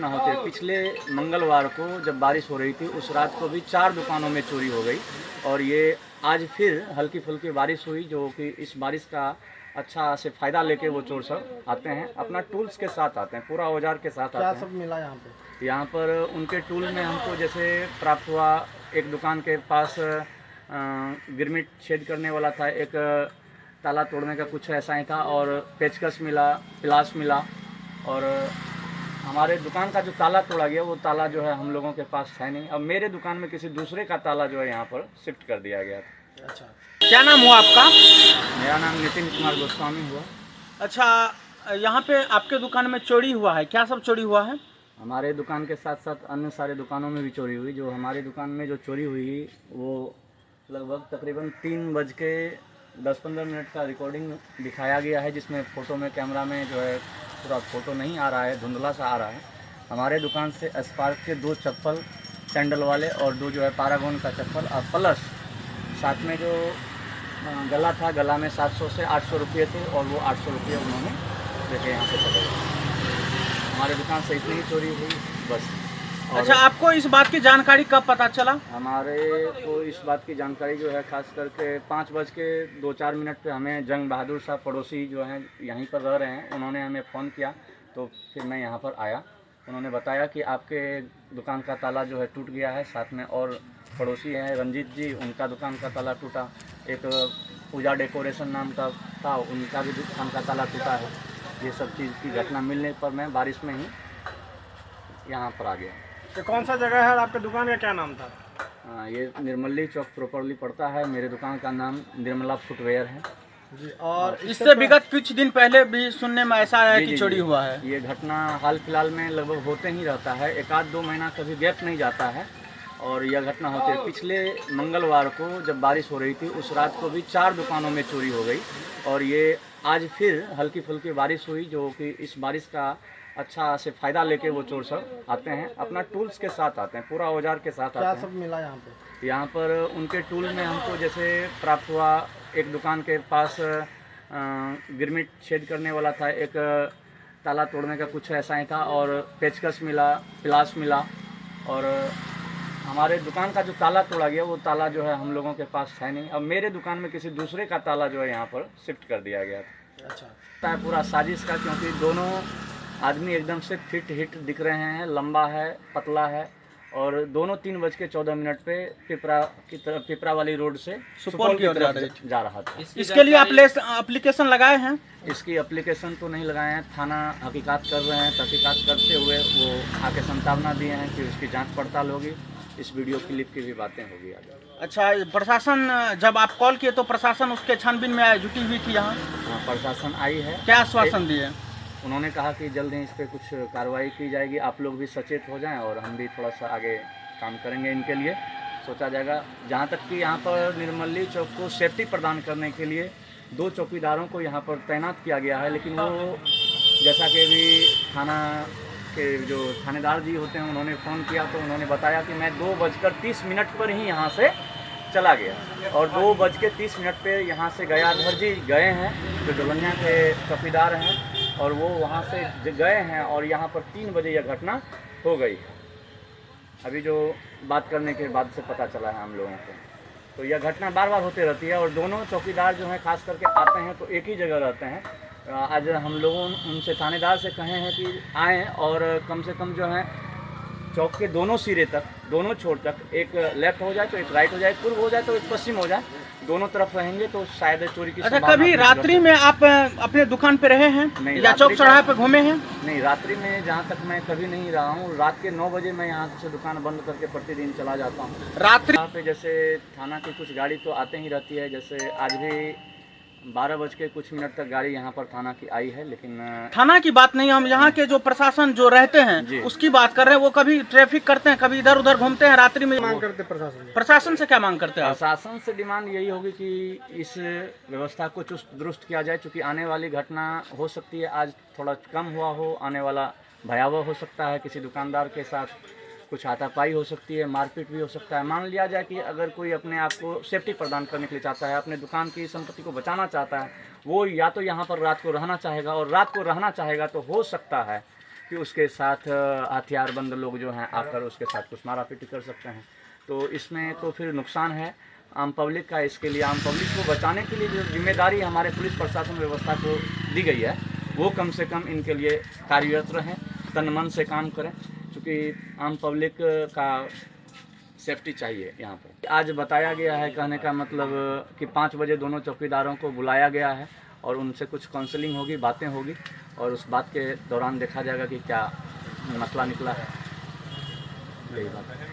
ना होते पिछले मंगलवार को जब बारिश हो रही थी उस रात को भी 4 दुकानों में चोरी हो गई और ये आज फिर हल्की फुल्की बारिश हुई जो कि इस बारिश का अच्छा से फ़ायदा लेके वो चोर सब आते हैं, अपना टूल्स के साथ आते हैं, पूरा औजार के साथ क्या आते सब हैं। मिला यहाँ पे? यहाँ पर उनके टूल में हमको जैसे प्राप्त हुआ, एक दुकान के पास गिरमिट छेद करने वाला था, एक ताला तोड़ने का कुछ ऐसा ही था और पेचकस मिला, प्लास मिला और हमारे दुकान का जो ताला तोड़ा गया वो ताला जो है हम लोगों के पास है नहीं। अब मेरे दुकान में किसी दूसरे का ताला जो है यहाँ पर शिफ्ट कर दिया गया था। अच्छा, क्या नाम हुआ आपका? मेरा नाम नितिन कुमार गोस्वामी हुआ। अच्छा, यहाँ पे आपके दुकान में चोरी हुआ है, क्या सब चोरी हुआ है? हमारे दुकान के साथ साथ अन्य सारे दुकानों में भी चोरी हुई। जो हमारी दुकान में जो चोरी हुई वो लगभग तकरीबन 3:10-15 का रिकॉर्डिंग दिखाया गया है, जिसमें फ़ोटो में कैमरा में जो है पूरा फ़ोटो नहीं आ रहा है, धुंधला सा आ रहा है। हमारे दुकान से स्पार्क के 2 चप्पल सैंडल वाले और 2 जो है पैरागॉन का चप्पल और प्लस साथ में जो गला था, गला में 700 से 800 रुपये थे और वो 800 रुपये उन्होंने देखे यहाँ पे चले गए। हमारे दुकान से इतनी ही चोरी हुई बस। अच्छा, आपको इस बात की जानकारी कब पता चला? हमारे को इस बात की जानकारी जो है खास करके 5:02-4 पे हमें जंग बहादुर साहब पड़ोसी जो हैं यहीं पर रह रहे हैं, उन्होंने हमें फ़ोन किया तो फिर मैं यहाँ पर आया। उन्होंने बताया कि आपके दुकान का ताला जो है टूट गया है, साथ में और पड़ोसी हैं रंजीत जी, उनका दुकान का ताला टूटा, एक पूजा डेकोरेशन नाम का था, उनका भी दुकान का ताला टूटा है। ये सब चीज़ की घटना मिलने पर मैं बारिश में ही यहाँ पर आ गया। ये कौन सा जगह है? आपके दुकान का क्या नाम था? ये निर्मली चौक प्रॉपरली पड़ता है। मेरे दुकान का नाम निर्मला फुटवेयर है जी। और इससे विगत कुछ दिन पहले भी सुनने में ऐसा आया कि चोरी हुआ है। ये घटना हाल फिलहाल में लगभग होते ही रहता है, 1-2 महीना कभी गैप नहीं जाता है और यह घटना होती है। पिछले मंगलवार को जब बारिश हो रही थी उस रात को भी 4 दुकानों में चोरी हो गई और ये आज फिर हल्की फुल्की बारिश हुई जो कि इस बारिश का अच्छा से फ़ायदा लेके वो चोर सब आते हैं, अपना टूल्स के साथ आते हैं, पूरा औजार के साथ आते हैं। क्या सब मिला यहाँ पे? यहाँ पर उनके टूल में हमको जैसे प्राप्त हुआ, एक दुकान के पास गिरमिट छेद करने वाला था, एक ताला तोड़ने का कुछ ऐसा ही था और पेचकस मिला, प्लास मिला और हमारे दुकान का जो ताला तोड़ा गया वो ताला जो है हम लोगों के पास है नहीं। अब मेरे दुकान में किसी दूसरे का ताला जो है यहाँ पर शिफ्ट कर दिया गया था। अच्छा, पूरा साजिश का, क्योंकि दोनों आदमी एकदम से फिट हिट दिख रहे हैं, लंबा है, पतला है और दोनों 3:14 पे पिपरा वाली रोड से सुपौल की तरफ जा रहा था। इसके लिए आप एप्लीकेशन लगाए हैं? इसकी एप्लीकेशन तो नहीं लगाए हैं, थाना हकीकात कर रहे हैं, तहकीकात करते हुए वो आके संतावना दिए हैं कि उसकी जांच पड़ताल होगी, इस वीडियो क्लिप की भी बातें होगी आगे। अच्छा, प्रशासन जब आप कॉल किए तो प्रशासन उसके छानबीन में जुटी हुई थी यहाँ? हाँ, प्रशासन आई है। क्या आश्वासन दिए? उन्होंने कहा कि जल्द ही इस पर कुछ कार्रवाई की जाएगी, आप लोग भी सचेत हो जाएं और हम भी थोड़ा सा आगे काम करेंगे, इनके लिए सोचा जाएगा। जहां तक कि यहां पर निर्मली चौक को सेफ्टी प्रदान करने के लिए 2 चौकीदारों को यहां पर तैनात किया गया है, लेकिन वो जैसा कि अभी थाना के जो थानेदार जी होते हैं उन्होंने फ़ोन किया तो उन्होंने बताया कि मैं 2:30 पर ही यहाँ से चला गया और 2:30 पे यहाँ से गयाधर जी गए हैं जो डोलनिया के चौकीदार हैं और वो वहाँ से गए हैं और यहाँ पर 3 बजे यह घटना हो गई है। अभी जो बात करने के बाद से पता चला है हम लोगों को, तो यह घटना बार बार होती रहती है और दोनों चौकीदार जो हैं खास करके आते हैं तो एक ही जगह रहते हैं। आज हम लोगों उनसे थानेदार से कहे हैं कि आएँ और कम से कम जो है चौक के दोनों सिरे तक, दोनों छोर तक, एक लेफ्ट हो जाए तो एक राइट हो जाए, पूर्व हो जाए तो एक पश्चिम हो जाए, दोनों तरफ रहेंगे तो शायद चोरी की अच्छा, कभी रात्रि में आप अपने दुकान पे रहे हैं? नहीं, या चौक चौराहे पे घूमे हैं? नहीं, रात्रि में जहाँ तक मैं कभी नहीं रहा हूँ। रात के 9 बजे मैं यहाँ से दुकान बंद करके प्रतिदिन चला जाता हूँ। रात्रि यहाँ पे जैसे थाना की कुछ गाड़ी तो आते ही रहती है, जैसे आज भी 12 तक गाड़ी यहाँ पर थाना की आई है, लेकिन थाना की बात नहीं, हम यहाँ के जो प्रशासन जो रहते हैं उसकी बात कर रहे हैं। वो कभी ट्रैफिक करते हैं, कभी इधर उधर घूमते हैं, रात्रि में मांग करते हैं प्रशासन से क्या मांग करते हैं? प्रशासन से डिमांड यही होगी कि इस व्यवस्था को चुस्त दुरुस्त किया जाए, क्योंकि आने वाली घटना हो सकती है आज थोड़ा कम हुआ हो, आने वाला भयावह हो सकता है। किसी दुकानदार के साथ कुछ हाथापाई हो सकती है, मारपीट भी हो सकता है। मान लिया जाए कि अगर कोई अपने आप को सेफ्टी प्रदान करने के लिए चाहता है, अपने दुकान की संपत्ति को बचाना चाहता है, वो या तो यहाँ पर रात को रहना चाहेगा और रात को रहना चाहेगा तो हो सकता है कि कि उसके साथ हथियारबंद लोग जो हैं आकर उसके साथ कुछ मारापीटी कर सकते हैं। तो इसमें तो फिर नुकसान है आम पब्लिक का। इसके लिए आम पब्लिक को बचाने के लिए जो जिम्मेदारी हमारे पुलिस प्रशासन व्यवस्था को दी गई है, वो कम से कम इनके लिए कार्यरत रहें, तन मन से काम करें, क्योंकि आम पब्लिक का सेफ्टी चाहिए यहाँ पर। आज बताया गया है, कहने का मतलब कि 5 बजे दोनों चौकीदारों को बुलाया गया है और उनसे कुछ काउंसलिंग होगी, बातें होगी, और उस बात के दौरान देखा जाएगा कि क्या मसला निकला है। यही बात है।